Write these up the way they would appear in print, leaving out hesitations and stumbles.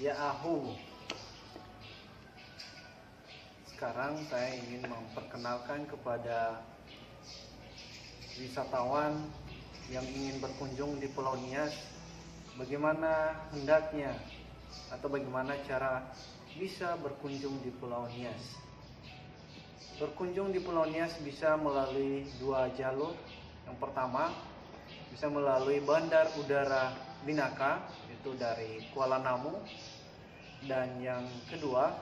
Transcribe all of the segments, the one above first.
Ya Ahu. Sekarang saya ingin memperkenalkan kepada wisatawan yang ingin berkunjung di Pulau Nias bagaimana hendaknya atau bagaimana cara bisa berkunjung di Pulau Nias. Berkunjung di Pulau Nias bisa melalui dua jalur. Yang pertama bisa melalui Bandar Udara Binaka, itu dari Kuala Namu, dan yang kedua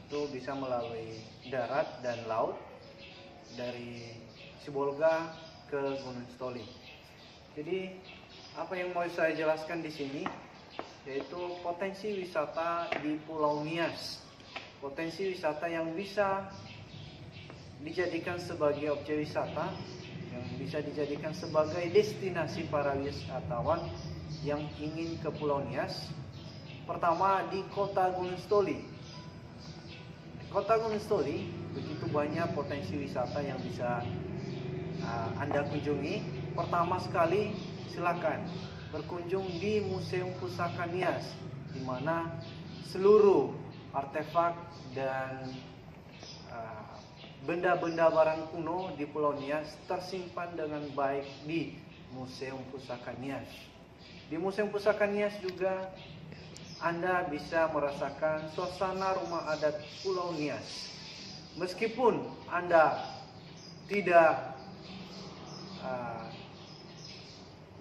itu bisa melalui darat dan laut dari Sibolga ke Gunung Stoli. Jadi apa yang mau saya jelaskan di sini yaitu potensi wisata di Pulau Nias, potensi wisata yang bisa dijadikan sebagai objek wisata, yang bisa dijadikan sebagai destinasi para wisatawan yang ingin ke Pulau Nias. Pertama di Kota Gunung Stoli. Kota Gunung Stoli begitu banyak potensi wisata yang bisa Anda kunjungi. Pertama sekali silakan berkunjung di Museum Pusaka Nias, di mana seluruh artefak dan benda-benda barang kuno di Pulau Nias tersimpan dengan baik di Museum Pusaka Nias. Di Museum Pusaka Nias juga Anda bisa merasakan suasana rumah adat Pulau Nias. Meskipun Anda tidak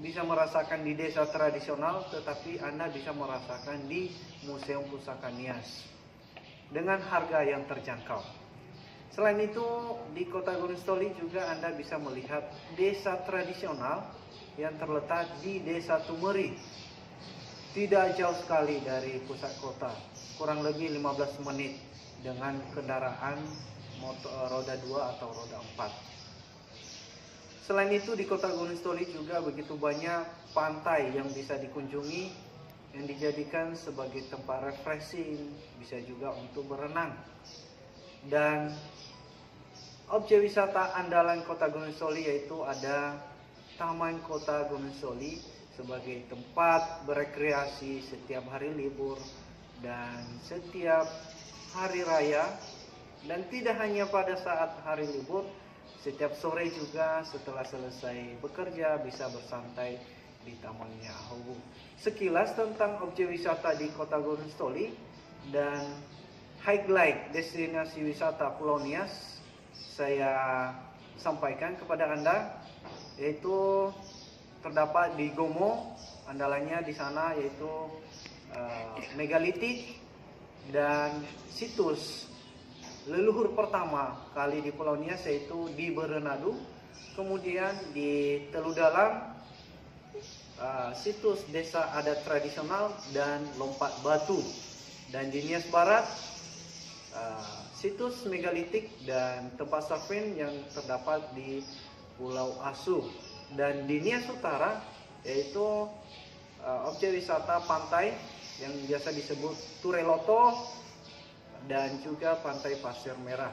bisa merasakan di desa tradisional, tetapi Anda bisa merasakan di Museum Pusaka Nias dengan harga yang terjangkau. Selain itu, di Kota Gunung Stoli juga Anda bisa melihat desa tradisional yang terletak di Desa Tumeri. Tidak jauh sekali dari pusat kota, kurang lebih 15 menit dengan kendaraan motor roda 2 atau roda 4. Selain itu, di Kota Gunung Stoli juga begitu banyak pantai yang bisa dikunjungi, yang dijadikan sebagai tempat refreshing, bisa juga untuk berenang. Dan objek wisata andalan Kota Gunung Stoli yaitu ada Taman Kota Gunung Stoli sebagai tempat berekreasi setiap hari libur dan setiap hari raya, dan tidak hanya pada saat hari libur, setiap sore juga setelah selesai bekerja bisa bersantai di tamannya Ahu. Sekilas tentang objek wisata di Kota Gunung Stoli dan highlight destinasi wisata Pulau Nias saya sampaikan kepada Anda, yaitu terdapat di Gomo, andalannya di sana yaitu megalitik dan situs leluhur pertama kali di Pulau Nias yaitu di Berenadu. Kemudian di Teludalam situs desa adat tradisional dan lompat batu, dan di Nias Barat situs megalitik dan tempat surfing yang terdapat di Pulau Asu. Dan di Nias Utara yaitu objek wisata pantai yang biasa disebut Tureloto dan juga Pantai Pasir Merah.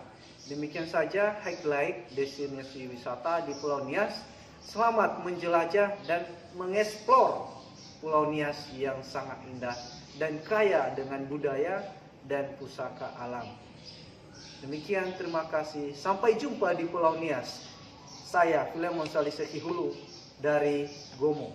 Demikian saja highlight destinasi wisata di Pulau Nias. Selamat menjelajah dan mengeksplor Pulau Nias yang sangat indah dan kaya dengan budaya dan pusaka alam. Demikian, terima kasih. Sampai jumpa di Pulau Nias. Saya Filemon Salih Sekihulu dari Gomo.